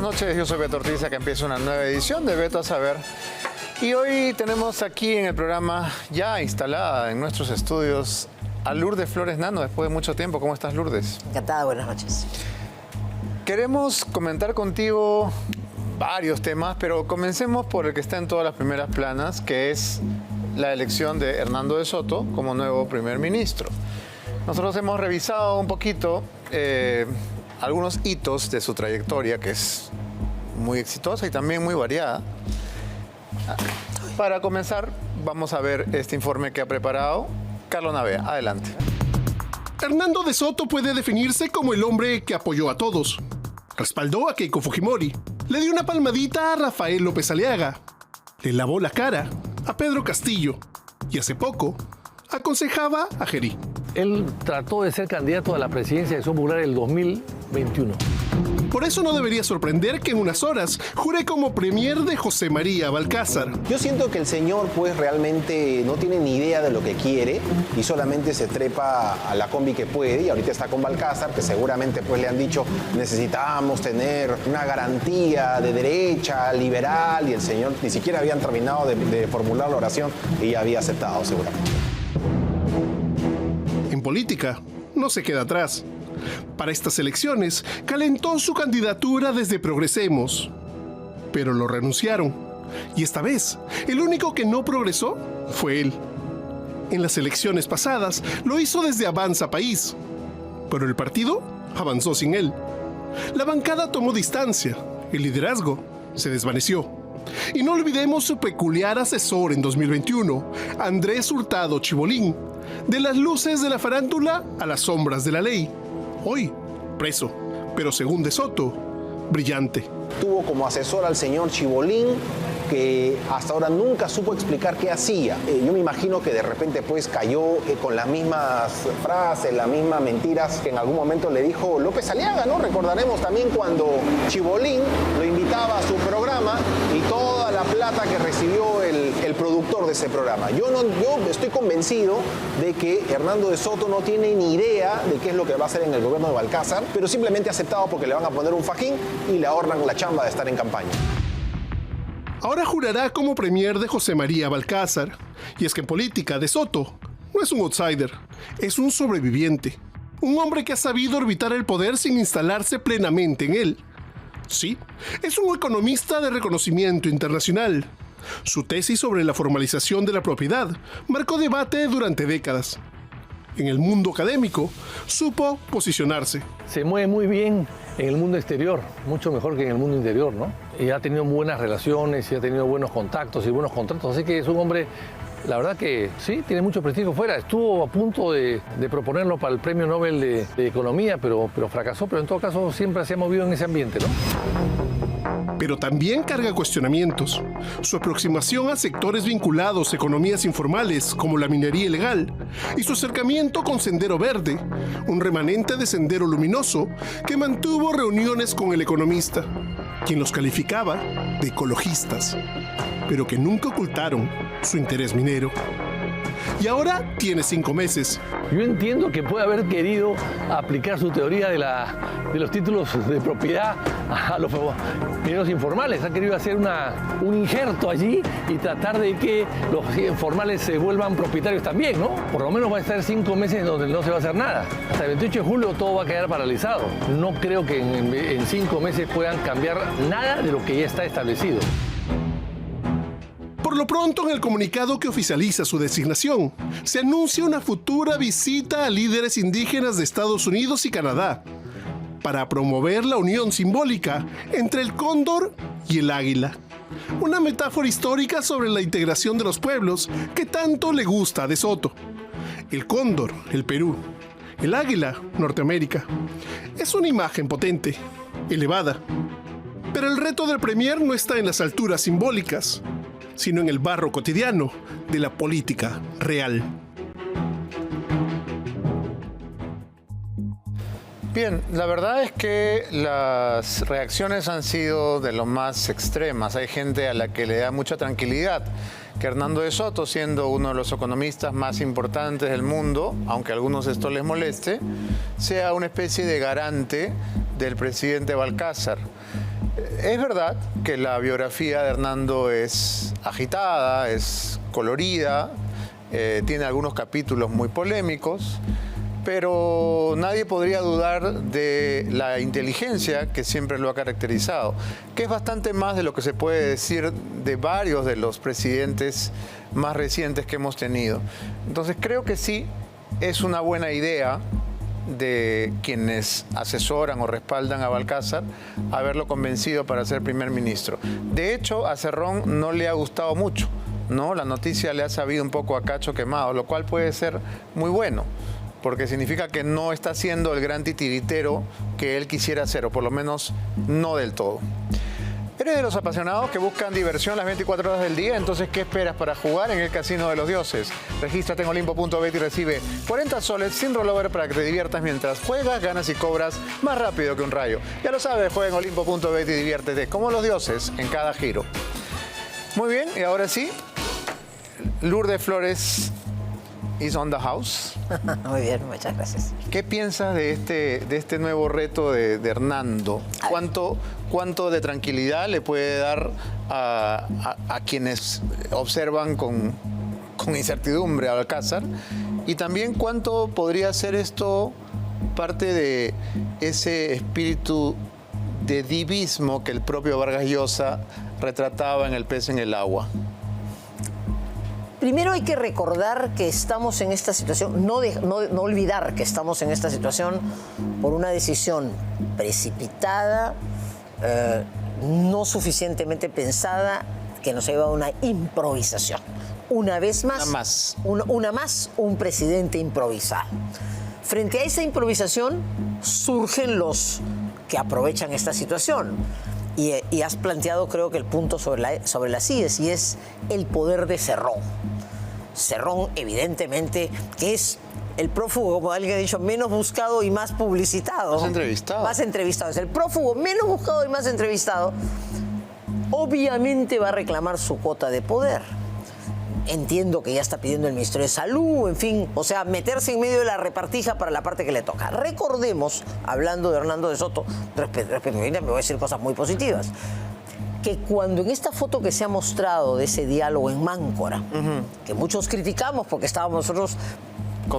noches, yo soy Beto Ortiz, que empieza una nueva edición de Beto a Saber. Y hoy tenemos aquí en el programa, ya instalada en nuestros estudios, a Lourdes Flores Nano, después de mucho tiempo. ¿Cómo estás, Lourdes? Encantada, buenas noches. Queremos comentar contigo varios temas, pero comencemos por el que está en todas las primeras planas, que es la elección de Hernando de Soto como nuevo primer ministro. Nosotros hemos revisado un poquito algunos hitos de su trayectoria, que es muy exitosa y también muy variada. Para comenzar, vamos a ver este informe que ha preparado Carlos Navea. Adelante. Hernando de Soto puede definirse como el hombre que apoyó a todos. Respaldó a Keiko Fujimori, le dio una palmadita a Rafael López Aliaga, le lavó la cara a Pedro Castillo y hace poco aconsejaba a Gerí. Él trató de ser candidato a la presidencia de Acción Popular el 2021. Por eso no debería sorprender que en unas horas jure como premier de José María Balcázar. Yo siento que el señor pues realmente no tiene ni idea de lo que quiere y solamente se trepa a la combi que puede, y ahorita está con Balcázar, que seguramente pues le han dicho necesitamos tener una garantía de derecha, liberal, y el señor ni siquiera habían terminado de formular la oración y ya había aceptado seguramente. En política no se queda atrás. Para estas elecciones calentó su candidatura desde Progresemos, pero lo renunciaron. Y esta vez, el único que no progresó fue él. En las elecciones pasadas lo hizo desde Avanza País, pero el partido avanzó sin él. La bancada tomó distancia, el liderazgo se desvaneció. Y no olvidemos su peculiar asesor en 2021, Andrés Hurtado Chibolín, de las luces de la farándula a las sombras de la ley. Hoy, preso, pero según De Soto, brillante. Tuvo como asesor al señor Chibolín, que hasta ahora nunca supo explicar qué hacía. Yo me imagino que de repente pues cayó con las mismas frases, las mismas mentiras que en algún momento le dijo López Aliaga, ¿no? Recordaremos también cuando Chibolín lo invitaba a su programa y toda la plata que recibió el productor de ese programa. Yo estoy convencido de que Hernando de Soto no tiene ni idea de qué es lo que va a hacer en el gobierno de Balcázar, pero simplemente ha aceptado porque le van a poner un fajín y le ahorran la chamba de estar en campaña. Ahora jurará como premier de José María Balcázar. Y es que en política, De Soto no es un outsider, es un sobreviviente. Un hombre que ha sabido orbitar el poder sin instalarse plenamente en él. Sí, es un economista de reconocimiento internacional. Su tesis sobre la formalización de la propiedad marcó debate durante décadas. En el mundo académico, supo posicionarse. Se mueve muy bien en el mundo exterior, mucho mejor que en el mundo interior, ¿no? Y ha tenido buenas relaciones y ha tenido buenos contactos y buenos contratos, así que es un hombre, la verdad que sí, tiene mucho prestigio fuera. Estuvo a punto de proponerlo para el Premio Nobel de Economía, pero fracasó, pero en todo caso siempre se ha movido en ese ambiente, ¿no? Pero también carga cuestionamientos. Su aproximación a sectores vinculados a economías informales, como la minería ilegal, y su acercamiento con Sendero Verde, un remanente de Sendero Luminoso que mantuvo reuniones con el economista, quien los calificaba de ecologistas, pero que nunca ocultaron su interés minero. Y ahora tiene 5 meses. Yo entiendo que puede haber querido aplicar su teoría de los títulos de propiedad a los mineros informales. Ha querido hacer un injerto allí y tratar de que los formales se vuelvan propietarios también, ¿no? Por lo menos va a estar 5 meses donde no se va a hacer nada. Hasta el 28 de julio todo va a quedar paralizado. No creo que en 5 meses puedan cambiar nada de lo que ya está establecido. Por lo pronto, en el comunicado que oficializa su designación, se anuncia una futura visita a líderes indígenas de Estados Unidos y Canadá para promover la unión simbólica entre el cóndor y el águila. Una metáfora histórica sobre la integración de los pueblos que tanto le gusta a De Soto. El cóndor, el Perú. El águila, Norteamérica. Es una imagen potente, elevada. Pero el reto del premier no está en las alturas simbólicas, sino en el barro cotidiano de la política real. Bien, la verdad es que las reacciones han sido de lo más extremas. Hay gente a la que le da mucha tranquilidad que Hernando de Soto, siendo uno de los economistas más importantes del mundo, aunque a algunos esto les moleste, sea una especie de garante del presidente Balcázar. Es verdad que la biografía de Hernando es agitada, es colorida, tiene algunos capítulos muy polémicos, pero nadie podría dudar de la inteligencia que siempre lo ha caracterizado, que es bastante más de lo que se puede decir de varios de los presidentes más recientes que hemos tenido. Entonces creo que sí es una buena idea de quienes asesoran o respaldan a Balcázar haberlo convencido para ser primer ministro. De hecho, a Cerrón no le ha gustado mucho, ¿no? La noticia le ha sabido un poco a cacho quemado, lo cual puede ser muy bueno, porque significa que no está siendo el gran titiritero que él quisiera ser, o por lo menos no del todo. ¿Eres de los apasionados que buscan diversión las 24 horas del día? Entonces, ¿qué esperas para jugar en el Casino de los Dioses? Regístrate en olimpo.bet y recibe 40 soles sin rollover para que te diviertas mientras juegas, ganas y cobras más rápido que un rayo. Ya lo sabes, juega en olimpo.bet y diviértete como los dioses en cada giro. Muy bien, y ahora sí, Lourdes Flores is on the house. Muy bien, muchas gracias. ¿Qué piensas de este nuevo reto de Hernando? ¿Cuánto de tranquilidad le puede dar a quienes observan con incertidumbre a Balcázar? Y también, ¿cuánto podría ser esto parte de ese espíritu de divismo que el propio Vargas Llosa retrataba en El pez en el agua? Primero hay que recordar que estamos en esta situación, no olvidar que estamos en esta situación por una decisión precipitada, no suficientemente pensada, que nos ha llevado a una improvisación. Una vez más, un presidente improvisado. Frente a esa improvisación surgen los que aprovechan esta situación. Y has planteado, creo que el punto sobre las IES, y es el poder de Cerrón. Cerrón, evidentemente, que es el prófugo, como alguien ha dicho, menos buscado y más publicitado. Más entrevistado. Más entrevistado. Es el prófugo menos buscado y más entrevistado. Obviamente va a reclamar su cuota de poder. Entiendo que ya está pidiendo el Ministerio de Salud, en fin, o sea, meterse en medio de la repartija para la parte que le toca. Recordemos, hablando de Hernando de Soto, me voy a decir cosas muy positivas, que cuando en esta foto que se ha mostrado de ese diálogo en Máncora, que muchos criticamos porque estábamos nosotros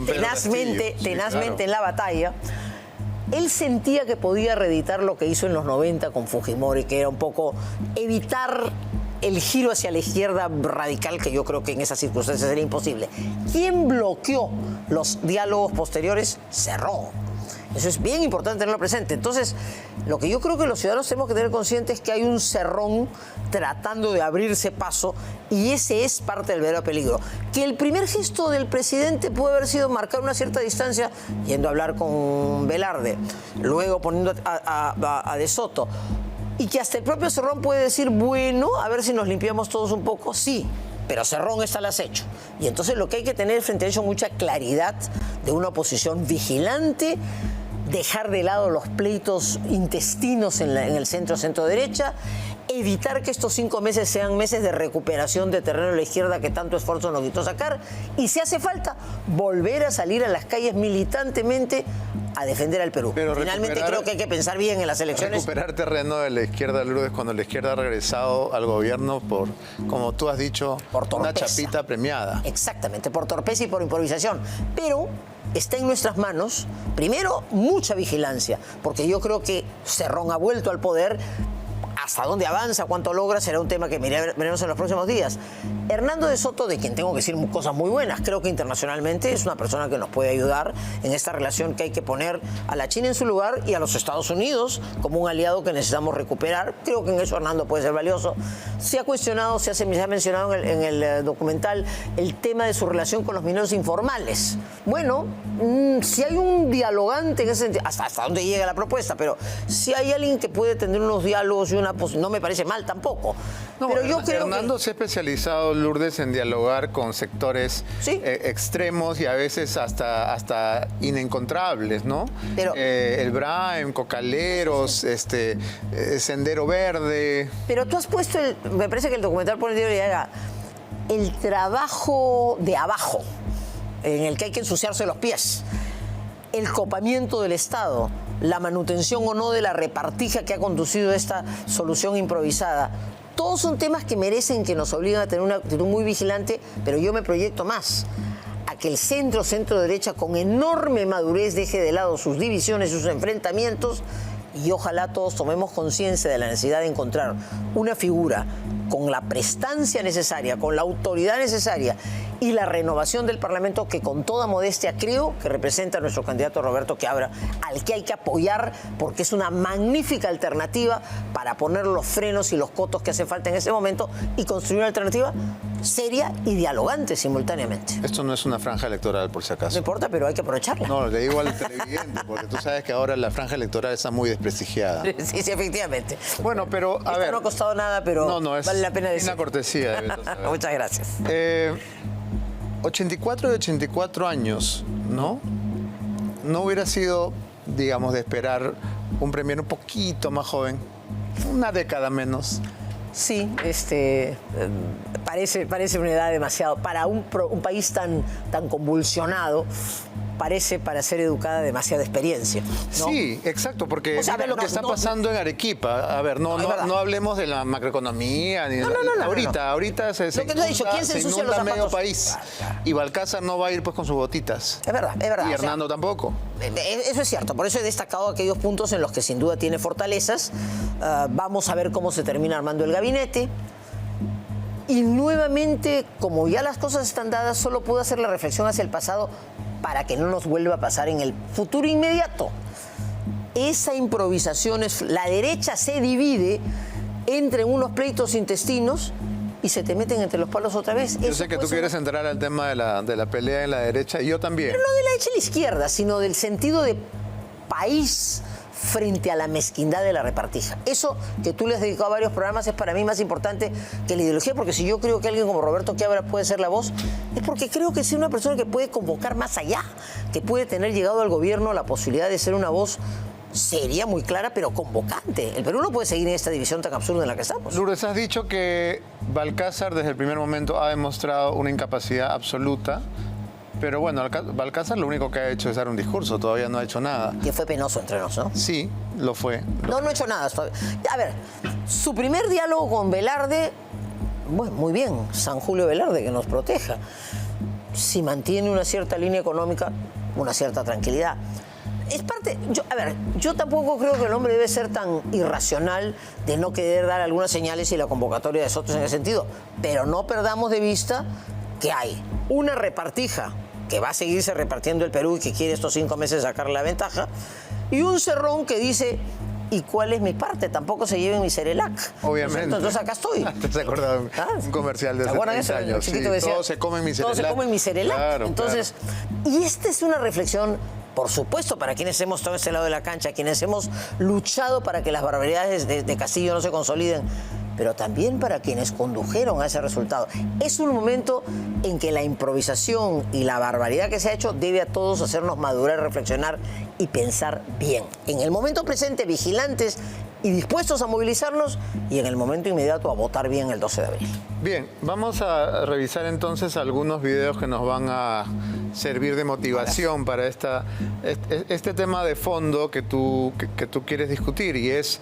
tenazmente en la batalla, él sentía que podía reeditar lo que hizo en los 90 con Fujimori, que era un poco evitar el giro hacia la izquierda radical, que yo creo que en esas circunstancias era imposible. ¿Quién bloqueó los diálogos posteriores? Cerrón. Eso es bien importante tenerlo presente. Entonces, lo que yo creo que los ciudadanos tenemos que tener consciente es que hay un Cerrón tratando de abrirse paso, y ese es parte del verdadero peligro. Que el primer gesto del presidente puede haber sido marcar una cierta distancia, yendo a hablar con Velarde, luego poniendo a De Soto, y que hasta el propio Cerrón puede decir, bueno, a ver si nos limpiamos todos un poco. Sí, pero Cerrón está al acecho. Y entonces lo que hay que tener frente a ello mucha claridad de una oposición vigilante, dejar de lado los pleitos intestinos en el centro-derecha, evitar que estos 5 meses sean meses de recuperación de terreno de la izquierda que tanto esfuerzo nos quitó sacar, y si hace falta, volver a salir a las calles militantemente a defender al Perú. Pero finalmente creo que hay que pensar bien en las elecciones. Recuperar terreno de la izquierda, Lourdes, cuando la izquierda ha regresado al gobierno por, como tú has dicho, por una chapita premiada. Exactamente, por torpeza y por improvisación. Pero está en nuestras manos, primero, mucha vigilancia, porque yo creo que Cerrón ha vuelto al poder. Hasta dónde avanza, cuánto logra, será un tema que veremos en los próximos días. Hernando de Soto, de quien tengo que decir cosas muy buenas, creo que internacionalmente es una persona que nos puede ayudar en esta relación que hay que poner a la China en su lugar y a los Estados Unidos como un aliado que necesitamos recuperar. Creo que en eso Hernando puede ser valioso. Se ha cuestionado, se ha mencionado en el documental el tema de su relación con los mineros informales. Bueno, si hay un dialogante en ese sentido, hasta dónde llega la propuesta, pero si hay alguien que puede tener unos diálogos y una no me parece mal tampoco. No, pero yo creo Hernando se ha especializado, Lourdes, en dialogar con sectores extremos y a veces hasta inencontrables, ¿no? Pero, el Braem, Cocaleros, Sendero Verde. Pero tú has puesto, me parece que el documental pone el trabajo de abajo, en el que hay que ensuciarse los pies, el copamiento del Estado. la manutención o no de la repartija que ha conducido esta solución improvisada. Todos son temas que merecen, que nos obligan a tener una actitud muy vigilante, pero yo me proyecto más a que el centro derecha con enorme madurez deje de lado sus divisiones, sus enfrentamientos, y ojalá todos tomemos conciencia de la necesidad de encontrar una figura con la prestancia necesaria, con la autoridad necesaria y la renovación del Parlamento que con toda modestia creo que representa a nuestro candidato Roberto Quiabra, al que hay que apoyar porque es una magnífica alternativa para poner los frenos y los cotos que hace falta en ese momento y construir una alternativa seria y dialogante simultáneamente. Esto no es una franja electoral, por si No acaso. importa, pero hay que aprovecharla. No, le digo al televidente, porque tú sabes que ahora la franja electoral está muy desprestigiada. Sí, sí, efectivamente. Bueno, pero a Esto ver. no ha costado nada, pero No, es vale la pena decir. una cortesía. De Beto Saavedra. Muchas gracias. 84 y 84 años, ¿no? No hubiera sido, digamos, de esperar un premier un poquito más joven, una década menos. Sí, parece una edad demasiado. Para un país tan convulsionado, parece, para ser educada, demasiada experiencia, ¿no? Sí, exacto, porque O sea, a mira ver, lo que está pasando en Arequipa. A ver, no es verdad. hablemos de la macroeconomía. Ni No. Ahorita se Lo que tú has dicho, ¿quién se ensucia los inunda medio zapatos? país. Y Balcázar no va a ir pues con sus botitas. Es verdad. Y o sea, Hernando tampoco. Eso es cierto, por eso he destacado aquellos puntos en los que sin duda tiene fortalezas. Vamos a ver cómo se termina armando el gabinete. Y nuevamente, como ya las cosas están dadas, solo puedo hacer la reflexión hacia el pasado para que no nos vuelva a pasar en el futuro inmediato. Esa improvisación la derecha se divide entre unos pleitos intestinos y se te meten entre los palos otra vez. Yo sé que tú quieres entrar al tema de la pelea en la derecha, y yo también. Pero no de la derecha y la izquierda, sino del sentido de país frente a la mezquindad de la repartija. Eso que tú le has dedicado a varios programas es para mí más importante que la ideología, porque si yo creo que alguien como Roberto Quiabra puede ser la voz, es porque creo que es una persona que puede convocar más allá, que puede tener llegado al gobierno la posibilidad de ser una voz seria, muy clara, pero convocante. El Perú no puede seguir en esta división tan absurda en la que estamos. Lourdes, has dicho que Balcázar desde el primer momento ha demostrado una incapacidad absoluta, pero bueno, Balcázar lo único que ha hecho es dar un discurso, todavía no ha hecho nada. Que fue penoso entre nosotros, ¿no? Sí, lo fue. No ha hecho nada. A ver, su primer diálogo con Velarde, bueno, muy bien, San Julio Velarde, que nos proteja. Si mantiene una cierta línea económica, una cierta tranquilidad. Es parte, yo tampoco creo que el hombre debe ser tan irracional de no querer dar algunas señales y la convocatoria de Soto en ese sentido. Pero no perdamos de vista que hay una repartija que va a seguirse repartiendo el Perú y que quiere estos 5 meses sacar la ventaja, y un Cerrón que dice, ¿y cuál es mi parte? Tampoco se lleven mi Cerelac. Obviamente. Entonces acá estoy. ¿Te has acordado de un comercial de ¿Se hace acuerdan 30 eso? El años? chiquito Sí, decía, todos se comen mi Cerelac. Todos se comen mi Cerelac. Claro, Entonces, y esta es una reflexión, por supuesto, para quienes hemos estado a este lado de la cancha, quienes hemos luchado para que las barbaridades de Castillo no se consoliden, pero también para quienes condujeron a ese resultado. Es un momento en que la improvisación y la barbaridad que se ha hecho debe a todos hacernos madurar, reflexionar y pensar bien. En el momento presente, vigilantes y dispuestos a movilizarnos, y en el momento inmediato a votar bien el 12 de abril. Bien, vamos a revisar entonces algunos videos que nos van a servir de motivación para este tema de fondo que tú quieres discutir, y es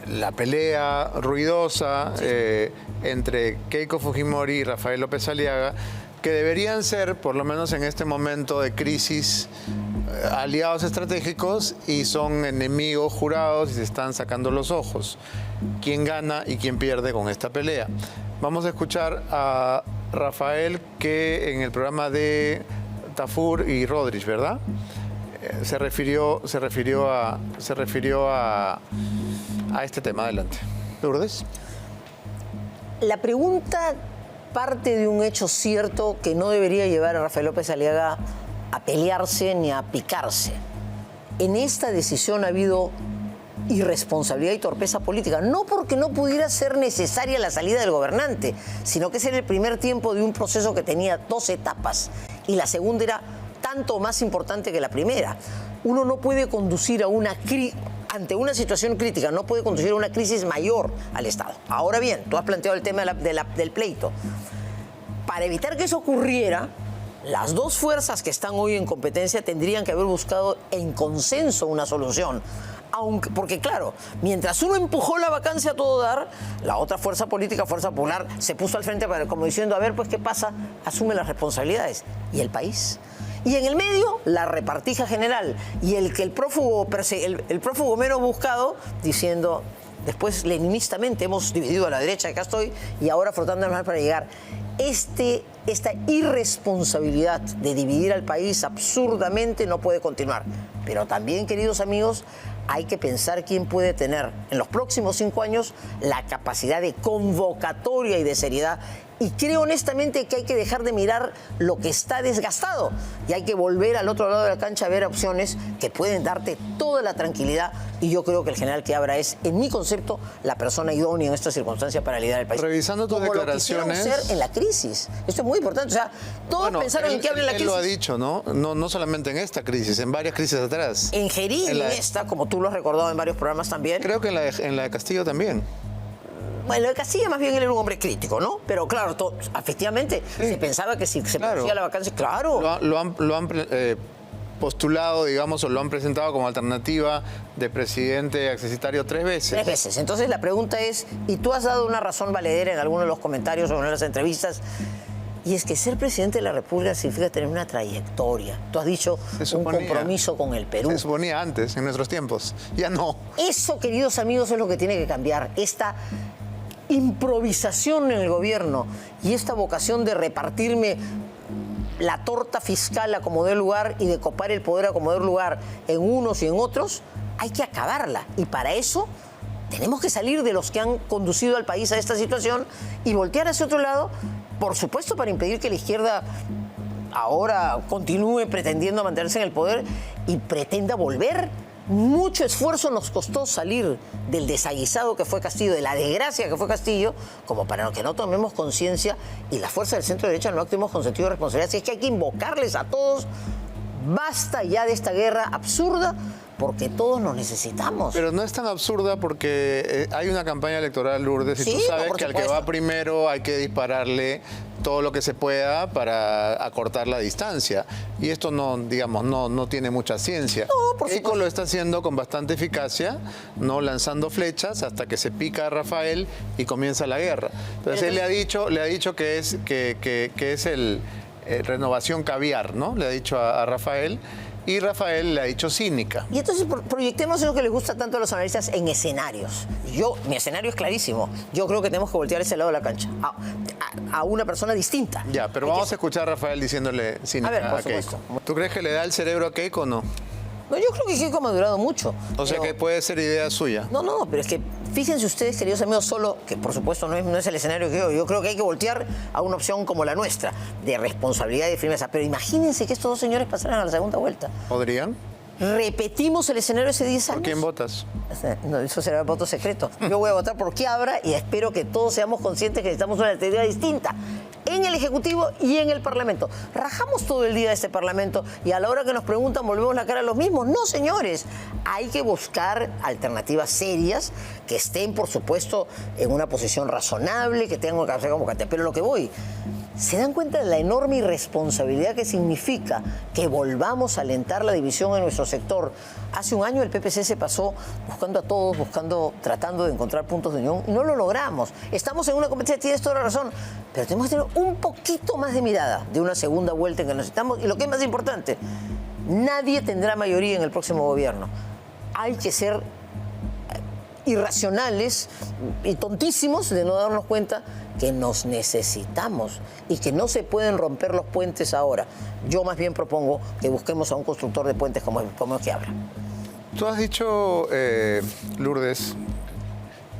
la pelea ruidosa entre Keiko Fujimori y Rafael López Aliaga, que deberían ser, por lo menos en este momento de crisis, aliados estratégicos, y son enemigos jurados y se están sacando los ojos. ¿Quién gana y quién pierde con esta pelea? Vamos a escuchar a Rafael, que en el programa de Tafur y Rodríguez, ¿verdad? Se refirió a este tema. Adelante. Lourdes. La pregunta parte de un hecho cierto que no debería llevar a Rafael López Aliaga a pelearse ni a picarse. En esta decisión ha habido irresponsabilidad y torpeza política, no porque no pudiera ser necesaria la salida del gobernante, sino que ese era el primer tiempo de un proceso que tenía 2 etapas, y la segunda era tanto más importante que la primera. Uno no puede conducir ante una situación crítica, no puede conducir a una crisis mayor al Estado. Ahora bien, tú has planteado el tema del pleito. Para evitar que eso ocurriera, Las dos fuerzas que están hoy en competencia tendrían que haber buscado en consenso una solución. Porque claro, mientras uno empujó la vacancia a todo dar, la otra fuerza política, Fuerza Popular, se puso al frente como diciendo, a ver, pues, ¿qué pasa? Asume las responsabilidades. ¿Y el país? Y en el medio, la repartija general. Y el prófugo menos buscado, diciendo, después leninistamente hemos dividido a la derecha, acá estoy, y ahora frotando las manos para llegar. Esta irresponsabilidad de dividir al país absurdamente no puede continuar. Pero también, queridos amigos, hay que pensar quién puede tener en los próximos 5 años la capacidad de convocatoria y de seriedad. Y creo honestamente que hay que dejar de mirar lo que está desgastado y hay que volver al otro lado de la cancha a ver opciones que pueden darte toda la tranquilidad. Y yo creo que el general Quiabra es, en mi concepto, la persona idónea en esta circunstancia para liderar el país. Revisando tus declaraciones... Lo quisieron ser en la crisis. Esto es muy importante. O sea, todos pensaron en Quiabra en la crisis. Él lo ha dicho, ¿no? No solamente en esta crisis, en varias crisis atrás. En Gerín, en esta, como tú lo has recordado en varios programas también. Creo que en la de Castillo también. Bueno, de Casilla más bien él era un hombre crítico, ¿no? Pero claro, efectivamente, sí. Se pensaba que si se producía la vacancia, claro. Lo han postulado, digamos, o lo han presentado como alternativa de presidente accesitario 3 veces. 3 veces. Entonces la pregunta es, y tú has dado una razón valedera en algunos de los comentarios o en las entrevistas, y es que ser presidente de la República significa tener una trayectoria. Tú has dicho un compromiso con el Perú. Se suponía antes, en nuestros tiempos. Ya no. Eso, queridos amigos, es lo que tiene que cambiar. Esta improvisación en el gobierno y esta vocación de repartirme la torta fiscal a como dé lugar y de copar el poder a como dé lugar en unos y en otros, hay que acabarla. Y para eso tenemos que salir de los que han conducido al país a esta situación y voltear hacia otro lado, por supuesto, para impedir que la izquierda ahora continúe pretendiendo mantenerse en el poder y pretenda volver. Mucho esfuerzo nos costó salir del desaguisado que fue Castillo, de la desgracia que fue Castillo, como para que no tomemos conciencia y la fuerza del centro derecha no actuemos con sentido de responsabilidad. Así es que hay que invocarles a todos, basta ya de esta guerra absurda, porque todos nos necesitamos. Pero no es tan absurda porque hay una campaña electoral, Lourdes, y sí, tú sabes no, que al que va primero hay que dispararle todo lo que se pueda para acortar la distancia. Y esto no, digamos, no tiene mucha ciencia. No, por supuesto. Keiko lo está haciendo con bastante eficacia, no lanzando flechas hasta que se pica a Rafael y comienza la guerra. Entonces él le ha dicho que es el renovación caviar, ¿no? Le ha dicho a Rafael. Y Rafael le ha dicho cínica. Y entonces proyectemos lo que les gusta tanto a los analistas en escenarios. Mi escenario es clarísimo. Yo creo que tenemos que voltear ese lado de la cancha a una persona distinta. Ya, pero vamos a escuchar a Rafael diciéndole cínica a Keiko. ¿Tú crees que le da el cerebro a Keiko o no? No, yo creo que Keiko ha madurado mucho. O sea que puede ser idea suya. No, pero es que fíjense ustedes, queridos amigos, solo que por supuesto no es el escenario que yo creo que hay que voltear a una opción como la nuestra, de responsabilidad y de firmeza. Pero imagínense que estos dos señores pasaran a la segunda vuelta. ¿Podrían? Repetimos el escenario hace 10 años. ¿Por quién votas? No, eso será voto secreto. Yo voy a votar por Quiabra y espero que todos seamos conscientes que necesitamos una alternativa distinta en el Ejecutivo y en el Parlamento. Rajamos todo el día de este Parlamento y a la hora que nos preguntan volvemos la cara a los mismos. No, señores. Hay que buscar alternativas serias que estén, por supuesto, en una posición razonable, que tengan que hacer como cantidad. Pero lo que voy, ¿se dan cuenta de la enorme irresponsabilidad que significa que volvamos a alentar la división en nuestro sector? Hace un año el PPC se pasó buscando a todos, tratando de encontrar puntos de unión y no lo logramos. Estamos en una competencia, tienes toda la razón, pero tenemos que tener un poquito más de mirada de una segunda vuelta en que nos estamos. Y lo que es más importante, nadie tendrá mayoría en el próximo gobierno. Hay que ser irracionales y tontísimos de no darnos cuenta que nos necesitamos y que no se pueden romper los puentes ahora. Yo más bien propongo que busquemos a un constructor de puentes como Quiabra. Tú has dicho, Lourdes,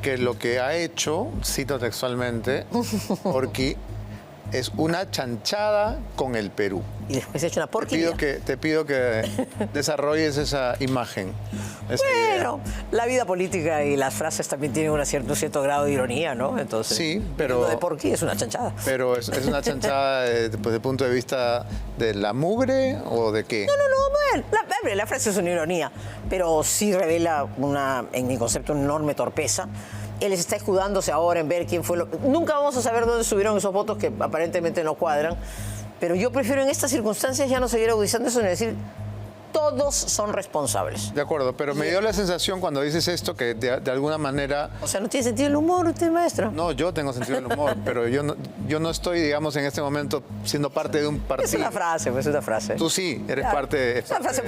que lo que ha hecho, cito textualmente, Orqui, es una chanchada con el Perú. Y después he hecho una porquería. Te pido que desarrolles esa imagen. Bueno, la vida política y las frases también tienen un cierto grado de ironía, ¿no? Entonces, sí, pero... Lo de porquí es una chanchada. Pero es una chanchada desde el punto de vista de la mugre o de qué. No, bueno, la frase es una ironía, pero sí revela en mi concepto, una enorme torpeza. Él está escudándose ahora en ver quién fue Nunca vamos a saber dónde subieron esos votos que aparentemente no cuadran, Pero yo prefiero en estas circunstancias ya no seguir agudizando eso, sino decir, todos son responsables. De acuerdo, pero me dio la sensación cuando dices esto que de alguna manera... O sea, ¿no tiene sentido el humor usted, maestro? No, yo tengo sentido del humor, pero yo no estoy, digamos, en este momento siendo parte de un partido. Es una frase, pues, es una frase. Tú sí, eres Claro. parte... Es una frase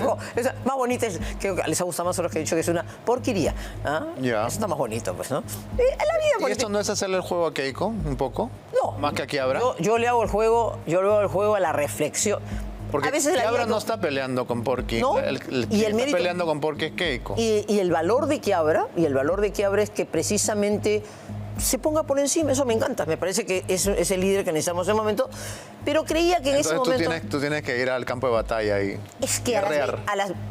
más bonita, es que les ha gustado más a los que he dicho que es una porquería. ¿Ah? Ya. Eso está más bonito, pues, ¿no? La vida ¿Y esto no es hacerle el juego a Keiko, un poco? No. Más que aquí habrá. Yo le hago el juego a la reflexión. Porque a veces la Quiabra vida no está peleando con Porky. No, El y que el está mérito- peleando con Porky es Keiko. Y el valor de Quiabra, es que precisamente se ponga por encima. Eso me encanta. Me parece que es el líder que necesitamos en ese momento. Pero creía que en ese Entonces momento... tú tienes que ir al campo de batalla y Es que guerrear.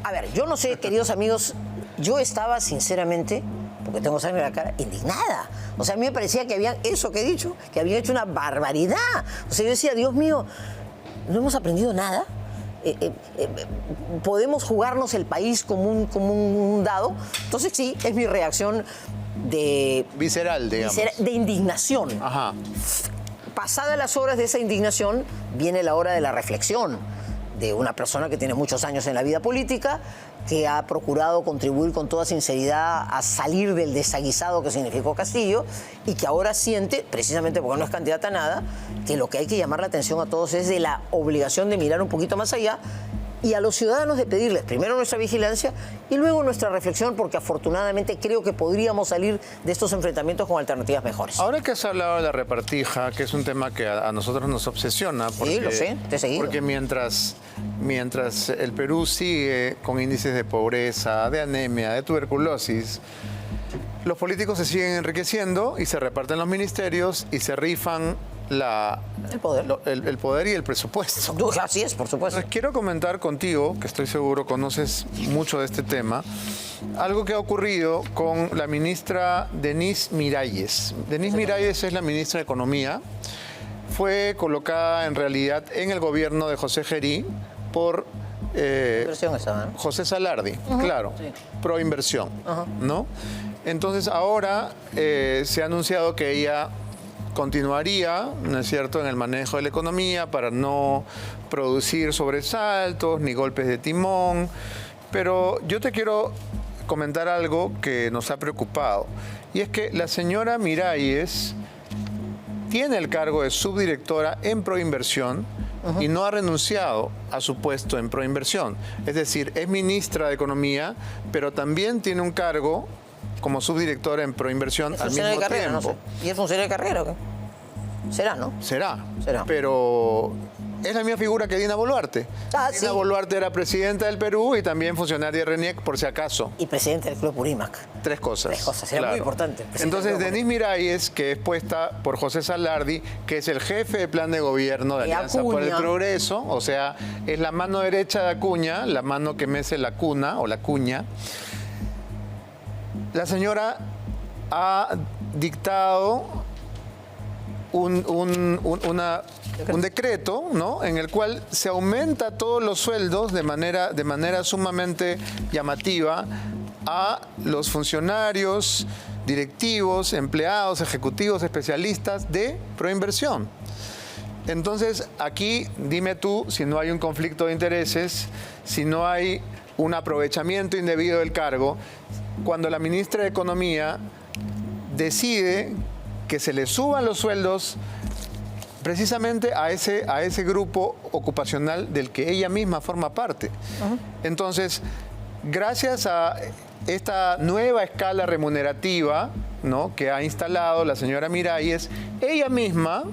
a ver, yo no sé, queridos amigos, yo estaba sinceramente, porque tengo sangre en la cara, indignada. O sea, a mí me parecía que habían, eso que he dicho, que habían hecho una barbaridad. O sea, yo decía, Dios mío, ¿no hemos aprendido nada? ¿Podemos jugarnos el país como un dado? Entonces sí, es mi reacción de Visceral, digamos. de indignación. Ajá. Pasadas las horas de esa indignación, viene la hora de la reflexión de una persona que tiene muchos años en la vida política, que ha procurado contribuir con toda sinceridad a salir del desaguisado que significó Castillo y que ahora siente, precisamente porque no es candidata a nada, que lo que hay que llamar la atención a todos es de la obligación de mirar un poquito más allá y a los ciudadanos de pedirles primero nuestra vigilancia y luego nuestra reflexión, porque afortunadamente creo que podríamos salir de estos enfrentamientos con alternativas mejores. Ahora que has hablado de la repartija, que es un tema que a nosotros nos obsesiona. Porque, Sí, lo sé, te he seguido. Porque mientras el Perú sigue con índices de pobreza, de anemia, de tuberculosis, los políticos se siguen enriqueciendo y se reparten los ministerios y se rifan El poder. el poder y el presupuesto. Así es, por supuesto. Entonces, quiero comentar contigo, que estoy seguro conoces mucho de este tema, algo que ha ocurrido con la ministra Denise Miralles. Denise Miralles es la ministra de Economía. Fue colocada en realidad en el gobierno de José Gerí por Versión esa, ¿no? José Salardi, claro, pro inversión, ¿no? Entonces ahora se ha anunciado que ella continuaría, ¿no es cierto?, en el manejo de la economía para no producir sobresaltos ni golpes de timón. Pero yo te quiero comentar algo que nos ha preocupado. Y es que la señora Miralles tiene el cargo de subdirectora en Proinversión y no ha renunciado a su puesto en Proinversión. Es decir, es ministra de Economía, pero también tiene un cargo como subdirectora en Proinversión al mismo carrera, tiempo. no sé. ¿Y es funcionario de carrera o qué? Será, ¿no? Será. Será. Pero es la misma figura que Dina Boluarte. Ah, Dina sí. Boluarte era presidenta del Perú y también funcionaria de RENIEC, por si acaso. Y presidente del Club Purímac. Tres cosas. Tres cosas, era muy importante, presidente Entonces, del Club Denise Miralles, que es puesta por José Salardi, que es el jefe de plan de gobierno de Y Alianza por el Acuña. Progreso, o sea, es la mano derecha de Acuña, la mano que mece la cuna o la cuña. La señora ha dictado un decreto, ¿no?, en el cual se aumenta todos los sueldos de manera sumamente llamativa a los funcionarios, directivos, empleados, ejecutivos, especialistas de Proinversión. Entonces, aquí dime tú si no hay un conflicto de intereses, si no hay un aprovechamiento indebido del cargo, cuando la ministra de Economía decide que se le suban los sueldos precisamente a ese grupo ocupacional del que ella misma forma parte. Entonces, gracias a esta nueva escala remunerativa, ¿no?, que ha instalado la señora Miralles, ella misma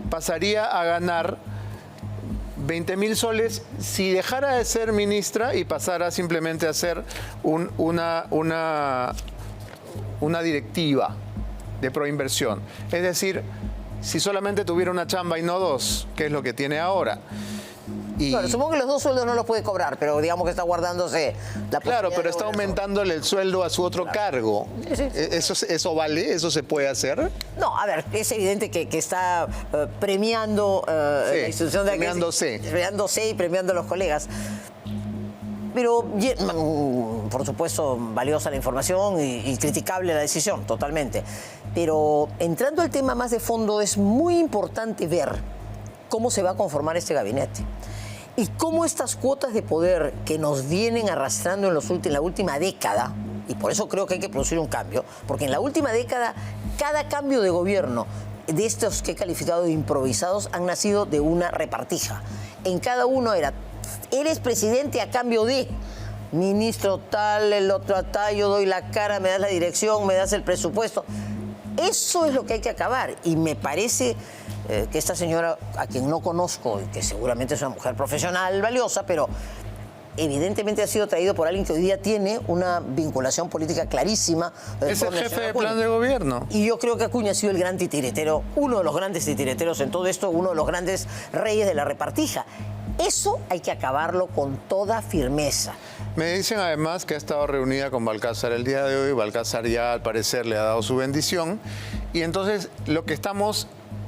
pasaría a ganar 20.000 soles si dejara de ser ministra y pasara simplemente a ser una directiva de Proinversión. Es decir, si solamente tuviera una chamba y no dos, que es lo que tiene ahora. Y, Claro, supongo que los dos sueldos no los puede cobrar, pero digamos que está guardándose la claro, posibilidad pero de está cobrar eso. aumentándole el sueldo a su otro cargo. ¿Eso vale? ¿Eso se puede hacer? No, a ver, es evidente que está premiando Sí, la institución de premiándose y premiando a los colegas. Pero, por supuesto, valiosa la información y criticable la decisión, totalmente. Pero entrando al tema más de fondo, es muy importante ver cómo se va a conformar este gabinete. Y cómo estas cuotas de poder que nos vienen arrastrando en la última década, y por eso creo que hay que producir un cambio, porque en la última década cada cambio de gobierno de estos que he calificado de improvisados han nacido de una repartija. En cada uno era, eres presidente a cambio de ministro tal, el otro tal, yo doy la cara, me das la dirección, me das el presupuesto. Eso es lo que hay que acabar. Y me parece que esta señora, a quien no conozco, que seguramente es una mujer profesional valiosa, pero evidentemente ha sido traído por alguien que hoy día tiene una vinculación política clarísima. Es el jefe de plan de gobierno. Y yo creo que Acuña ha sido el gran titiritero, uno de los grandes titireteros en todo esto, uno de los grandes reyes de la repartija. Eso hay que acabarlo con toda firmeza. Me dicen además que ha estado reunida con Balcázar el día de hoy. Balcázar ya al parecer le ha dado su bendición. Y entonces lo que estamos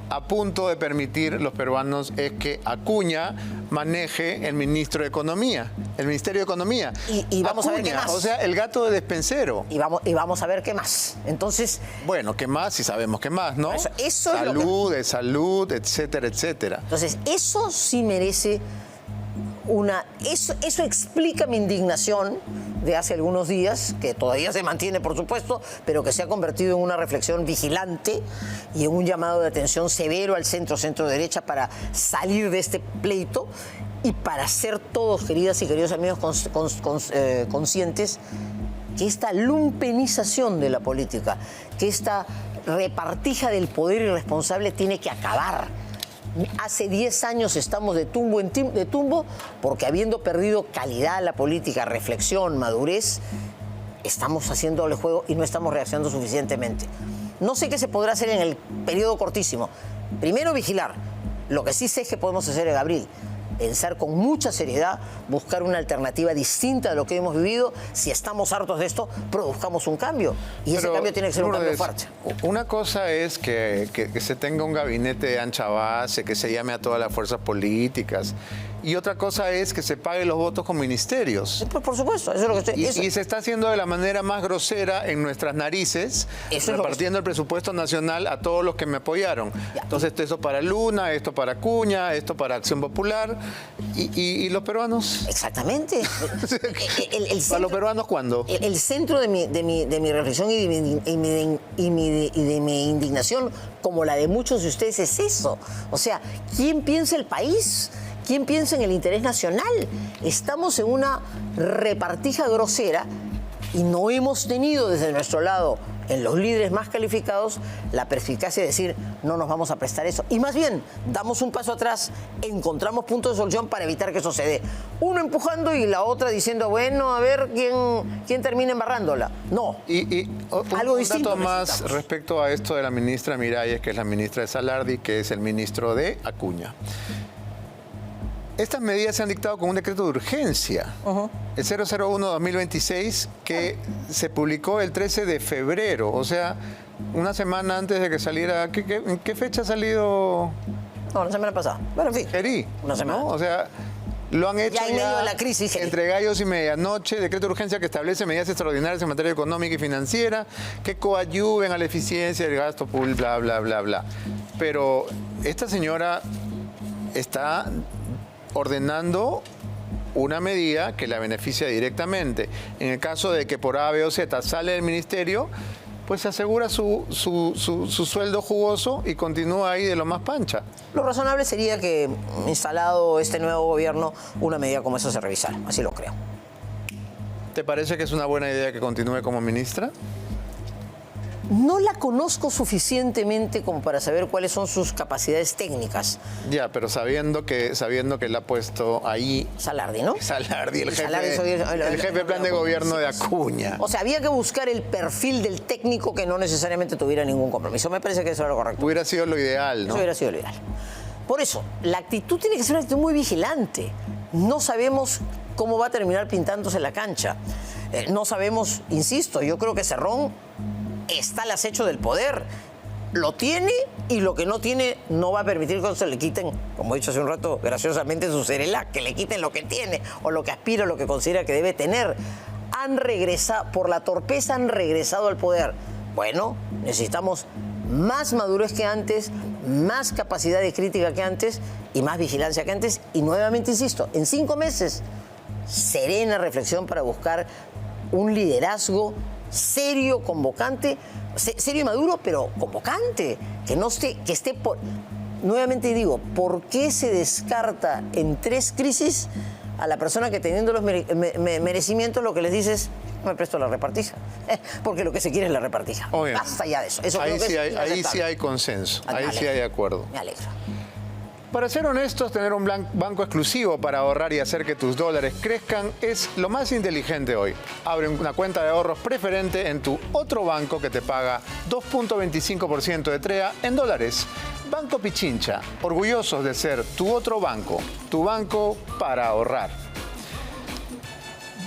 a punto de permitir los peruanos es que Acuña maneje el ministro de Economía, el Ministerio de Economía. Y vamos a ver qué más. O sea, el gato de despensero. Y vamos a ver qué más. Entonces... Bueno, ¿qué más? Si sabemos qué más, ¿no? Eso salud, de salud, etcétera, etcétera. Entonces, eso sí merece una... Eso explica mi indignación de hace algunos días, que todavía se mantiene, por supuesto, pero que se ha convertido en una reflexión vigilante y en un llamado de atención severo al centro-derecha para salir de este pleito y para ser todos, queridas y queridos amigos, conscientes que esta lumpenización de la política, que esta repartija del poder irresponsable tiene que acabar. Hace 10 años estamos de tumbo en tumbo porque habiendo perdido calidad a la política, reflexión, madurez, estamos haciendo doble juego y no estamos reaccionando suficientemente. No sé qué se podrá hacer en el periodo cortísimo. Primero, vigilar. Lo que sí sé es que podemos hacer en abril. Pensar con mucha seriedad, buscar una alternativa distinta de lo que hemos vivido. Si estamos hartos de esto, produzcamos un cambio. Y ese cambio tiene que ser un cambio fuerte. Una cosa es que se tenga un gabinete de ancha base, que se llame a todas las fuerzas políticas. Y otra cosa es que se paguen los votos con ministerios. Pues por supuesto, eso es lo que estoy... Y se está haciendo de la manera más grosera en nuestras narices, repartiendo el presupuesto nacional a todos los que me apoyaron. Ya. Entonces, esto para Luna, esto para Acuña, esto para Acción Popular. ¿Y los peruanos? Exactamente. ¿Para los peruanos cuándo? El centro de mi reflexión y de mi indignación, como la de muchos de ustedes, es eso. O sea, ¿quién piensa el país? ¿Quién piensa en el interés nacional? Estamos en una repartija grosera y no hemos tenido desde nuestro lado, en los líderes más calificados, la perspicacia de decir no nos vamos a prestar eso. Y más bien, damos un paso atrás, encontramos puntos de solución para evitar que eso se dé. Uno empujando y la otra diciendo, bueno, a ver quién termina embarrándola. No. Algo distinto. Un dato más respecto a esto de la ministra Miralles, que es la ministra de Salardi, que es el ministro de Acuña. Estas medidas se han dictado con un decreto de urgencia, el 001-2026, que se publicó el 13 de febrero, o sea, una semana antes de que saliera. ¿En qué fecha ha salido? No, la semana pasada. Bueno, en fin. Una semana. ¿No? O sea, lo han hecho ya en medio de la crisis. Entre gallos y medianoche, decreto de urgencia que establece medidas extraordinarias en materia económica y financiera que coadyuven a la eficiencia del gasto público, bla, bla, bla, bla. Pero esta señora está ordenando una medida que la beneficia directamente. En el caso de que por A, B o Z sale del ministerio, pues se asegura su sueldo jugoso y continúa ahí de lo más pancha. Lo razonable sería que, instalado este nuevo gobierno, una medida como esa se revisara. Así lo creo. ¿Te parece que es una buena idea que continúe como ministra? No la conozco suficientemente como para saber cuáles son sus capacidades técnicas. Ya, pero sabiendo que la ha puesto ahí... Salardi, ¿no? Salardi, el jefe de plan de gobierno de Acuña. O sea, había que buscar el perfil del técnico que no necesariamente tuviera ningún compromiso. Me parece que eso era lo correcto. Hubiera sido lo ideal, ¿no? Eso hubiera sido lo ideal. Por eso, la actitud tiene que ser una actitud muy vigilante. No sabemos cómo va a terminar pintándose la cancha. No sabemos, insisto, yo creo que Cerrón está al acecho del poder. Lo tiene y lo que no tiene no va a permitir que se le quiten, como he dicho hace un rato, graciosamente su Cerelac, que le quiten lo que tiene o lo que aspira o lo que considera que debe tener. Han regresado, por la torpeza han regresado al poder. Bueno, necesitamos más madurez que antes, más capacidad de crítica que antes y más vigilancia que antes. Y nuevamente insisto, en 5 meses, serena reflexión para buscar un liderazgo serio, convocante, serio y maduro, pero convocante, que esté por... Nuevamente digo, ¿por qué se descarta en 3 crisis a la persona que teniendo los merecimientos lo que les dice es me presto la repartija? Porque lo que se quiere es la repartija. Oye, basta ya de eso. Eso ahí, creo que ahí sí hay consenso, ahí sí hay acuerdo. Me alegra. Para ser honestos, tener un banco exclusivo para ahorrar y hacer que tus dólares crezcan es lo más inteligente hoy. Abre una cuenta de ahorros preferente en tu otro banco que te paga 2.25% de TREA en dólares. Banco Pichincha, orgullosos de ser tu otro banco, tu banco para ahorrar.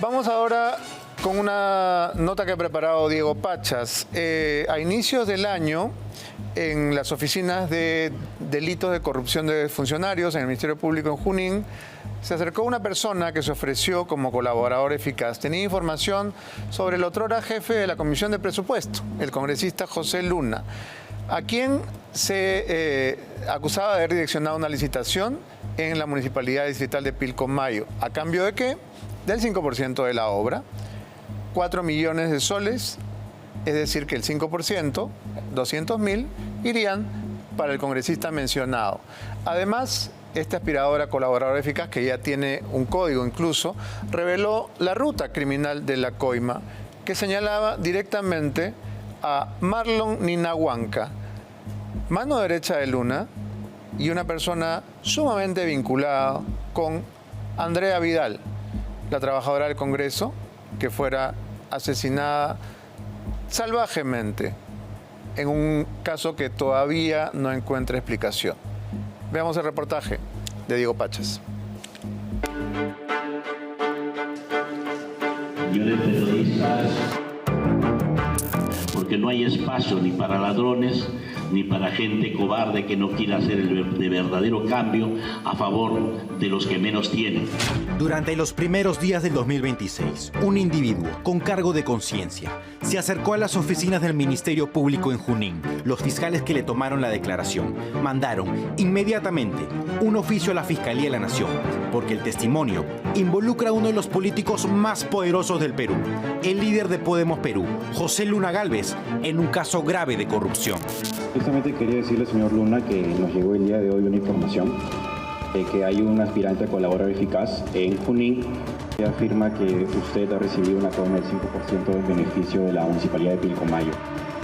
Vamos ahora con una nota que ha preparado Diego Pachas. A inicios del año, en las oficinas de delitos de corrupción de funcionarios en el Ministerio Público en Junín, se acercó una persona que se ofreció como colaborador eficaz. Tenía información sobre el otrora jefe de la Comisión de Presupuesto, el congresista José Luna, a quien se acusaba de haber direccionado una licitación en la Municipalidad Distrital de Pilcomayo. ¿A cambio de qué? Del 5% de la obra, 4 millones de soles, es decir, que el 5%, 200.000, irían para el congresista mencionado. Además, esta aspiradora colaboradora eficaz, que ya tiene un código incluso, reveló la ruta criminal de la coima, que señalaba directamente a Marlon Ninahuanca, mano derecha de Luna, y una persona sumamente vinculada con Andrea Vidal, la trabajadora del Congreso, que fuera asesinada salvajemente en un caso que todavía no encuentra explicación. Veamos el reportaje de Diego Pachas. Señores periodistas, porque no hay espacio ni para ladrones ni para gente cobarde que no quiera hacer el de verdadero cambio a favor de los que menos tienen. Durante los primeros días del 2026, un individuo con cargo de conciencia se acercó a las oficinas del Ministerio Público en Junín. Los fiscales que le tomaron la declaración mandaron inmediatamente un oficio a la Fiscalía de la Nación, porque el testimonio involucra a uno de los políticos más poderosos del Perú, el líder de Podemos Perú, José Luna Gálvez, en un caso grave de corrupción. Justamente quería decirle, señor Luna, que nos llegó el día de hoy una información de que hay un aspirante a colaborador eficaz en Junín que afirma que usted ha recibido una coima del 5% del beneficio de la Municipalidad de Pilcomayo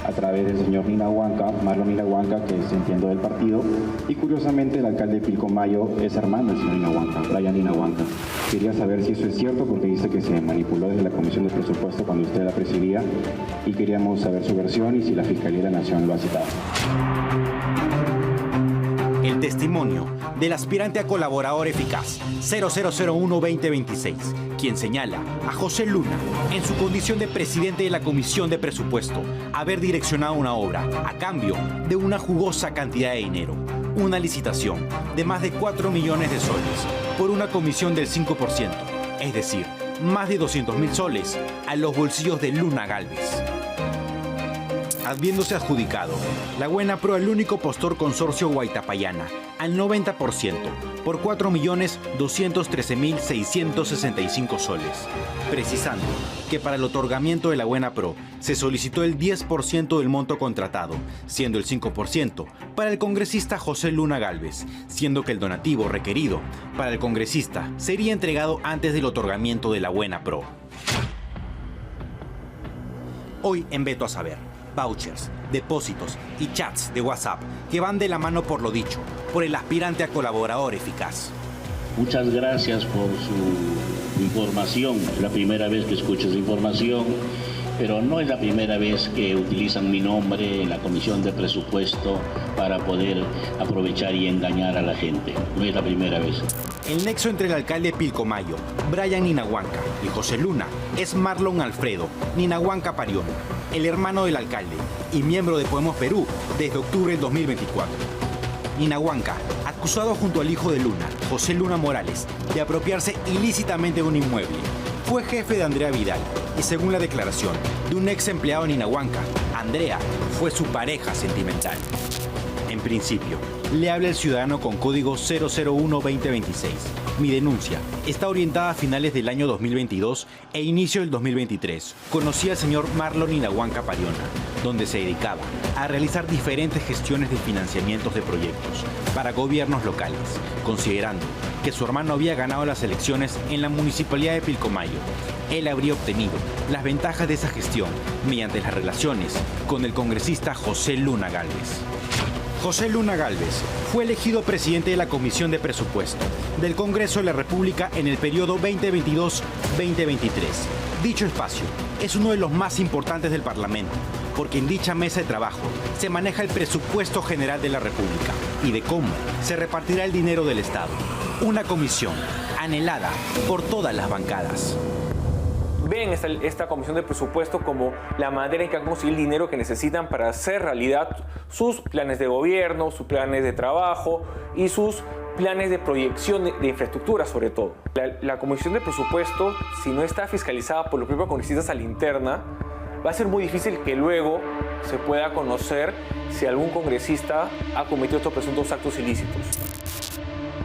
a través del señor Ninahuanca, Marlon Ninahuanca, que es entiendo del partido, y curiosamente el alcalde de Pilcomayo es hermano del señor Ninahuanca, Brian Ninahuanca. Quería saber si eso es cierto porque dice que se manipuló desde la Comisión de Presupuesto cuando usted la presidía y queríamos saber su versión y si la Fiscalía de la Nación lo ha citado. El testimonio del aspirante a colaborador eficaz 0001-2026, quien señala a José Luna, en su condición de presidente de la Comisión de Presupuesto, haber direccionado una obra a cambio de una jugosa cantidad de dinero, una licitación de más de 4 millones de soles por una comisión del 5%, es decir, más de 200.000 soles a los bolsillos de Luna Gálvez. Habiéndose adjudicado la Buena Pro al único postor consorcio Guaitapayana al 90% por 4.213.665 soles, precisando que para el otorgamiento de la Buena Pro se solicitó el 10% del monto contratado, siendo el 5% para el congresista José Luna Gálvez, siendo que el donativo requerido para el congresista sería entregado antes del otorgamiento de la Buena Pro. Hoy en Veto a Saber, vouchers, depósitos y chats de WhatsApp que van de la mano por lo dicho, por el aspirante a colaborador eficaz. Muchas gracias por su información. Es la primera vez que escucho esa información, pero no es la primera vez que utilizan mi nombre en la Comisión de Presupuesto para poder aprovechar y engañar a la gente. No es la primera vez. El nexo entre el alcalde de Pilcomayo, Brian Ninahuanca, y José Luna es Marlon Alfredo Ninahuanca Parión, el hermano del alcalde y miembro de Podemos Perú desde octubre del 2024. Ninahuanca, acusado junto al hijo de Luna, José Luna Morales, de apropiarse ilícitamente de un inmueble, fue jefe de Andrea Vidal y según la declaración de un ex empleado en Inahuanca, Andrea fue su pareja sentimental. En principio, le habla el ciudadano con código 001-2026. Mi denuncia está orientada a finales del año 2022 e inicio del 2023. Conocí al señor Marlon Inahuanca Pariona, donde se dedicaba a realizar diferentes gestiones de financiamientos de proyectos para gobiernos locales, considerando que su hermano había ganado las elecciones en la municipalidad de Pilcomayo. Él habría obtenido las ventajas de esa gestión mediante las relaciones con el congresista José Luna Gálvez. José Luna Gálvez fue elegido presidente de la Comisión de Presupuesto del Congreso de la República en el periodo 2022-2023. Dicho espacio es uno de los más importantes del Parlamento, porque en dicha mesa de trabajo se maneja el presupuesto general de la República y de cómo se repartirá el dinero del Estado. Una comisión anhelada por todas las bancadas. Ven esta comisión de presupuesto como la manera en que han conseguido el dinero que necesitan para hacer realidad sus planes de gobierno, sus planes de trabajo y sus planes de proyección de infraestructura sobre todo. La comisión de presupuesto, si no está fiscalizada por los propios congresistas a la interna, va a ser muy difícil que luego se pueda conocer si algún congresista ha cometido estos presuntos actos ilícitos.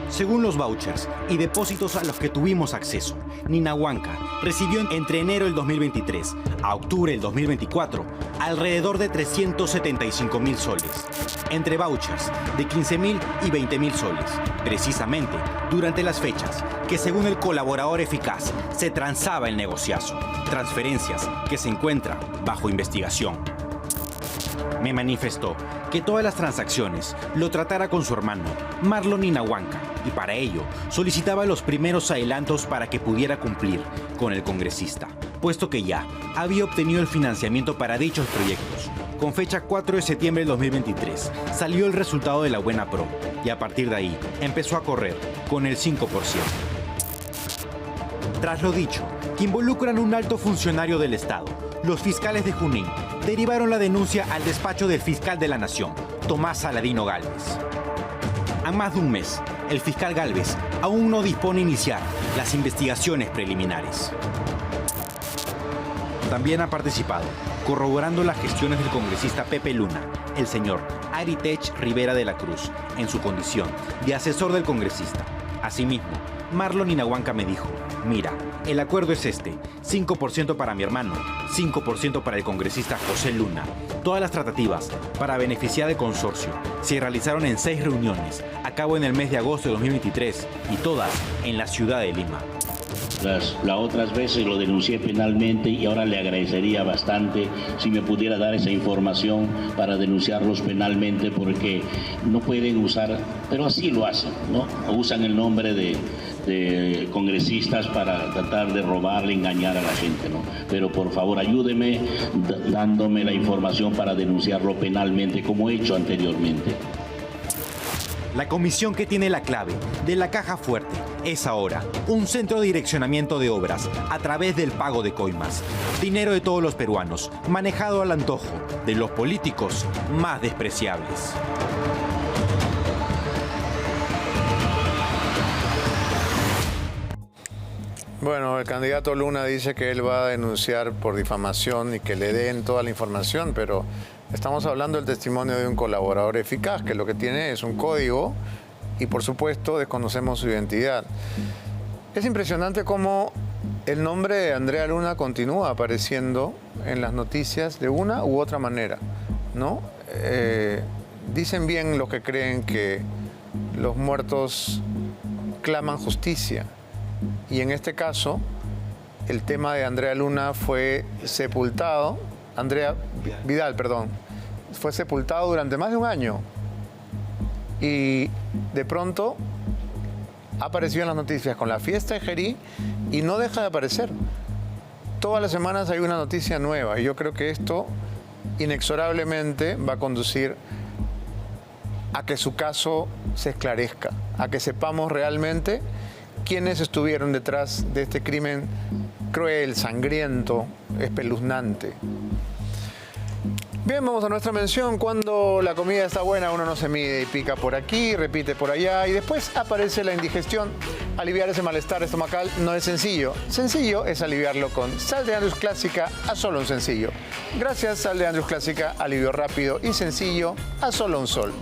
Según los vouchers y depósitos a los que tuvimos acceso, Ninahuanca recibió entre enero del 2023 a octubre del 2024 alrededor de 375.000 soles, entre vouchers de 15.000 y 20.000 soles, precisamente durante las fechas que según el colaborador eficaz se transaba el negociazo, transferencias que se encuentran bajo investigación. Me manifestó que todas las transacciones lo tratara con su hermano, Marlon Inahuanca, y para ello solicitaba los primeros adelantos para que pudiera cumplir con el congresista, puesto que ya había obtenido el financiamiento para dichos proyectos. Con fecha 4 de septiembre del 2023 salió el resultado de la Buena Pro y a partir de ahí empezó a correr con el 5%. Tras lo dicho, que involucran un alto funcionario del Estado, los fiscales de Junín derivaron la denuncia al despacho del fiscal de la Nación, Tomás Saladino Gálvez. A más de un mes, el fiscal Gálvez aún no dispone iniciar las investigaciones preliminares. También ha participado, corroborando las gestiones del congresista Pepe Luna, el señor Aritech Rivera de la Cruz, en su condición de asesor del congresista. Asimismo, Marlon Inahuanca me dijo: mira, el acuerdo es este, 5% para mi hermano, 5% para el congresista José Luna. Todas las tratativas para beneficiar del consorcio se realizaron en 6 reuniones, a cabo en el mes de agosto de 2023, y todas en la ciudad de Lima. Las otras veces lo denuncié penalmente y ahora le agradecería bastante si me pudiera dar esa información para denunciarlos penalmente, porque no pueden usar, pero así lo hacen, ¿no? Usan el nombre de congresistas para tratar de robarle, engañar a la gente, ¿no? Pero por favor ayúdeme dándome la información para denunciarlo penalmente como he hecho anteriormente. La comisión que tiene la clave de la caja fuerte es ahora un centro de direccionamiento de obras a través del pago de coimas. Dinero de todos los peruanos, manejado al antojo de los políticos más despreciables. Bueno, el candidato Luna dice que él va a denunciar por difamación y que le den toda la información, pero estamos hablando del testimonio de un colaborador eficaz, que lo que tiene es un código y, por supuesto, desconocemos su identidad. Es impresionante cómo el nombre de Andrea Luna continúa apareciendo en las noticias de una u otra manera, ¿no? Dicen bien los que creen que los muertos claman justicia. Y en este caso, el tema de Andrea Luna fue sepultado, Vidal, fue sepultado durante más de un año. Y de pronto apareció en las noticias con la fiesta de Jerí y no deja de aparecer. Todas las semanas hay una noticia nueva y yo creo que esto inexorablemente va a conducir a que su caso se esclarezca, a que sepamos realmente quiénes estuvieron detrás de este crimen cruel, sangriento, espeluznante. Bien, vamos a nuestra mención. Cuando la comida está buena, uno no se mide y pica por aquí, repite por allá y después aparece la indigestión. Aliviar ese malestar estomacal no es sencillo. Sencillo es aliviarlo con Sal de Andrews Clásica a solo un sencillo. Gracias, Sal de Andrews Clásica, alivio rápido y sencillo a solo un sol.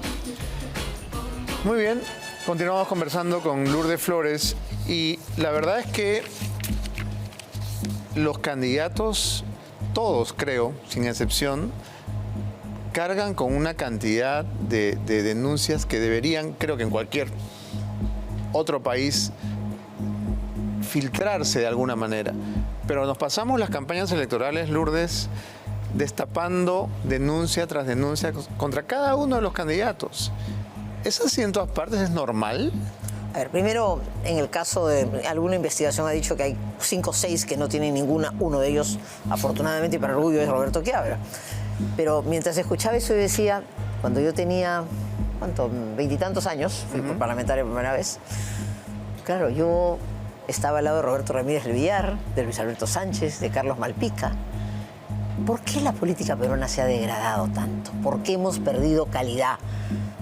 Muy bien, continuamos conversando con Lourdes Flores y la verdad es que los candidatos, todos creo, sin excepción, cargan con una cantidad de denuncias que deberían, creo que en cualquier otro país, filtrarse de alguna manera. Pero nos pasamos las campañas electorales, Lourdes, destapando denuncia tras denuncia contra cada uno de los candidatos. ¿Eso así en todas partes es normal? A ver, primero, en el caso de alguna investigación ha dicho que hay 5 o 6 que no tienen ninguna. Uno de ellos, afortunadamente y para orgullo, es Roberto Quiabra. Pero mientras escuchaba eso, yo decía, cuando yo tenía, ¿cuánto? 20 y tantos años, fui parlamentario por primera vez. Claro, yo estaba al lado de Roberto Ramírez del Villar, de Luis Alberto Sánchez, de Carlos Malpica. ¿Por qué la política peruana se ha degradado tanto? ¿Por qué hemos perdido calidad?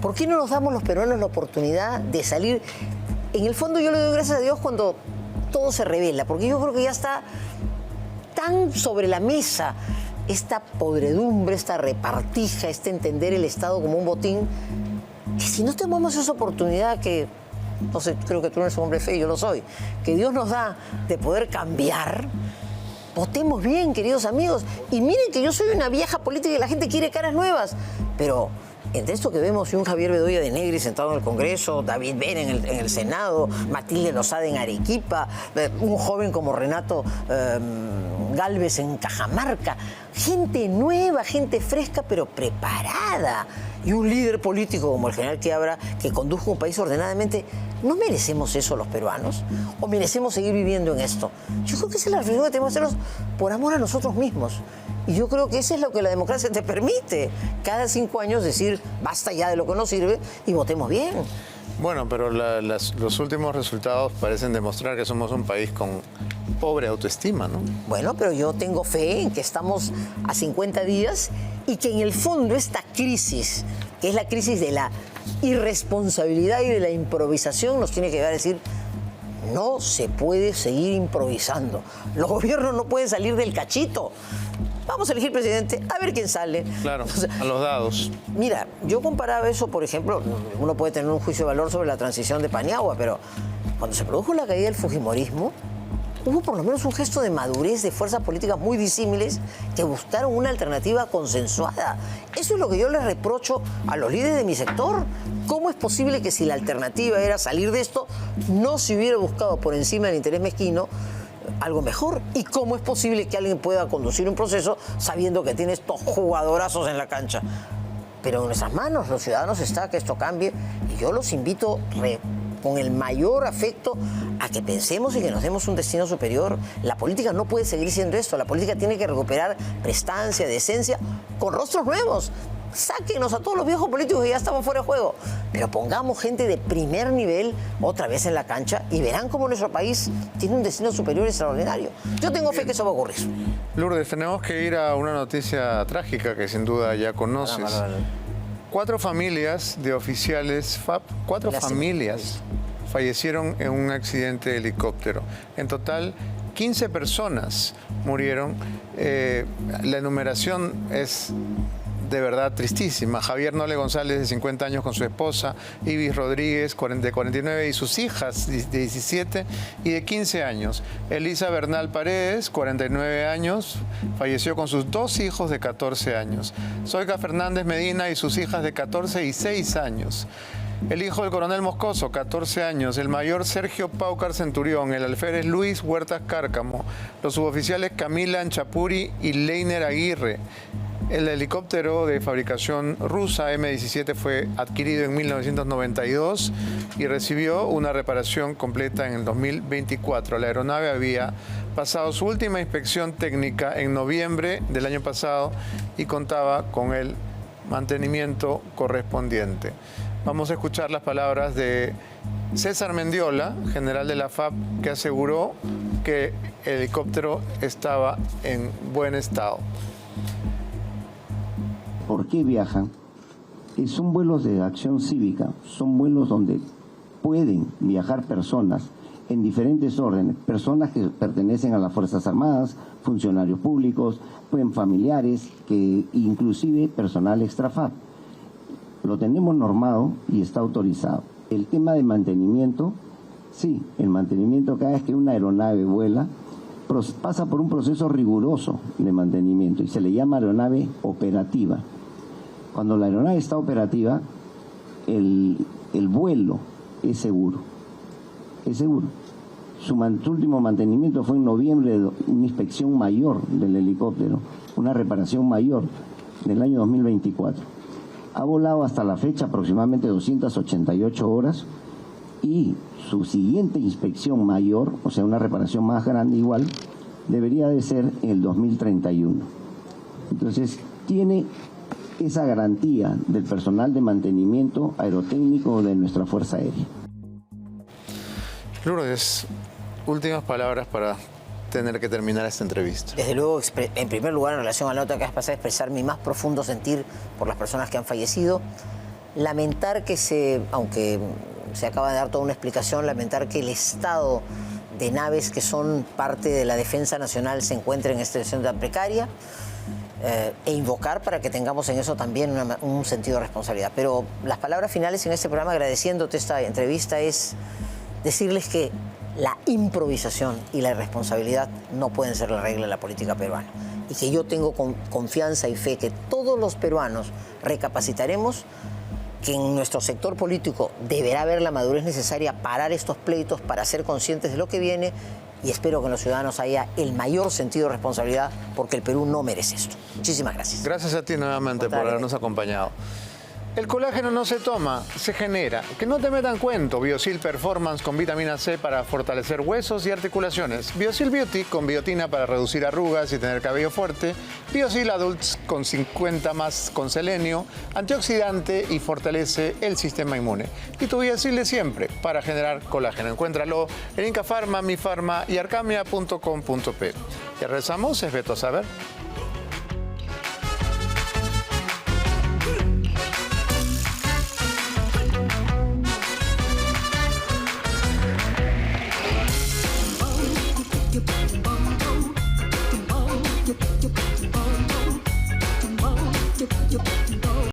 ¿Por qué no nos damos los peruanos la oportunidad de salir? En el fondo yo le doy gracias a Dios cuando todo se revela, porque yo creo que ya está tan sobre la mesa esta podredumbre, esta repartija, este entender el Estado como un botín, que si no tomamos esa oportunidad que, no sé, creo que tú no eres un hombre feo, yo lo soy, que Dios nos da de poder cambiar, votemos bien, queridos amigos. Y miren que yo soy una vieja política y la gente quiere caras nuevas, pero entre esto que vemos, y un Javier Bedoya de Negri sentado en el Congreso, David Ben en el Senado, Matilde Lozada en Arequipa, un joven como Renato Gálvez en Cajamarca, gente nueva, gente fresca pero preparada, y un líder político como el general Quiabra que conduzca un país ordenadamente. ¿No merecemos eso los peruanos? ¿O merecemos seguir viviendo en esto? Yo creo que esa es la reflexión que tenemos que hacernos por amor a nosotros mismos. Y yo creo que eso es lo que la democracia te permite. Cada 5 años decir, basta ya de lo que no sirve y votemos bien. Bueno, pero los últimos resultados parecen demostrar que somos un país con pobre autoestima, ¿no? Bueno, pero yo tengo fe en que estamos a 50 días y que en el fondo esta crisis, que es la crisis de la irresponsabilidad y de la improvisación, nos tiene que llevar a decir, no se puede seguir improvisando. Los gobiernos no pueden salir del cachito. Vamos a elegir presidente, a ver quién sale. Claro, o sea, a los dados. Mira, yo comparaba eso, por ejemplo, uno puede tener un juicio de valor sobre la transición de Paniagua, pero cuando se produjo la caída del fujimorismo, hubo por lo menos un gesto de madurez de fuerzas políticas muy disímiles que buscaron una alternativa consensuada. Eso es lo que yo le reprocho a los líderes de mi sector. ¿Cómo es posible que si la alternativa era salir de esto, no se hubiera buscado por encima del interés mezquino algo mejor? ¿Y cómo es posible que alguien pueda conducir un proceso sabiendo que tiene estos jugadorazos en la cancha? Pero en nuestras manos, los ciudadanos, está que esto cambie. Y yo los invito con el mayor afecto a que pensemos y que nos demos un destino superior. La política no puede seguir siendo esto. La política tiene que recuperar prestancia, decencia, con rostros nuevos. Sáquenos a todos los viejos políticos que ya estamos fuera de juego. Pero pongamos gente de primer nivel otra vez en la cancha y verán cómo nuestro país tiene un destino superior extraordinario. Yo tengo fe que eso va a ocurrir. Lourdes, tenemos que ir a una noticia trágica que sin duda ya conoces. 4 familias de oficiales FAP, 4 familias fallecieron en un accidente de helicóptero. En total, 15 personas murieron. La enumeración es de verdad tristísima. Javier Nole González, de 50 años, con su esposa, Ibis Rodríguez, de 49, y sus hijas, de 17 y de 15 años. Elisa Bernal Paredes, 49 años, falleció con sus 2 hijos de 14 años. Zoica Fernández Medina y sus hijas de 14 y 6 años. El hijo del coronel Moscoso, 14 años, el mayor Sergio Paucar Centurión, el alférez Luis Huertas Cárcamo, los suboficiales Camila Anchapuri y Leiner Aguirre. El helicóptero de fabricación rusa M-17 fue adquirido en 1992 y recibió una reparación completa en el 2024. La aeronave había pasado su última inspección técnica en noviembre del año pasado y contaba con el mantenimiento correspondiente. Vamos a escuchar las palabras de César Mendiola, general de la FAP, que aseguró que el helicóptero estaba en buen estado. por qué viajan. Son vuelos de acción cívica, son vuelos donde pueden viajar personas en diferentes órdenes, personas que pertenecen a las Fuerzas Armadas, funcionarios públicos, pueden familiares, que inclusive personal extrafab. Lo tenemos normado y está autorizado. El tema de mantenimiento, sí, el mantenimiento cada vez que una aeronave vuela, pasa por un proceso riguroso de mantenimiento y se le llama aeronave operativa. Cuando la aeronave está operativa, el vuelo es seguro. Es seguro. Su último mantenimiento fue en noviembre, de una inspección mayor del helicóptero, una reparación mayor del año 2024. Ha volado hasta la fecha aproximadamente 288 horas y su siguiente inspección mayor, o sea, una reparación más grande igual, debería de ser en el 2031. Entonces, tiene esa garantía del personal de mantenimiento aerotécnico de nuestra Fuerza Aérea. Lourdes, últimas palabras para tener que terminar esta entrevista. Desde luego, en primer lugar, en relación a la nota que has pasado, expresar mi más profundo sentir por las personas que han fallecido. Lamentar que aunque se acaba de dar toda una explicación, lamentar que el estado de naves que son parte de la defensa nacional se encuentre en esta situación tan precaria, e invocar para que tengamos en eso también un sentido de responsabilidad. Pero las palabras finales en este programa, agradeciéndote esta entrevista, es decirles que la improvisación y la irresponsabilidad no pueden ser la regla en la política peruana. Y que yo tengo confianza y fe que todos los peruanos recapacitaremos, que en nuestro sector político deberá haber la madurez necesaria para parar estos pleitos, para ser conscientes de lo que viene, y espero que en los ciudadanos haya el mayor sentido de responsabilidad, porque el Perú no merece esto. Muchísimas gracias. Gracias a ti nuevamente por habernos acompañado. El colágeno no se toma, se genera. Que no te metan cuento. Biosil Performance con vitamina C para fortalecer huesos y articulaciones. Biosil Beauty con biotina para reducir arrugas y tener cabello fuerte. Biosil Adults con 50 más con selenio, antioxidante y fortalece el sistema inmune. Y tu Biosil de siempre para generar colágeno. Encuéntralo en Inca Pharma, Mi Pharma y arcamia.com.p. Ya regresamos, es Beto Saber. You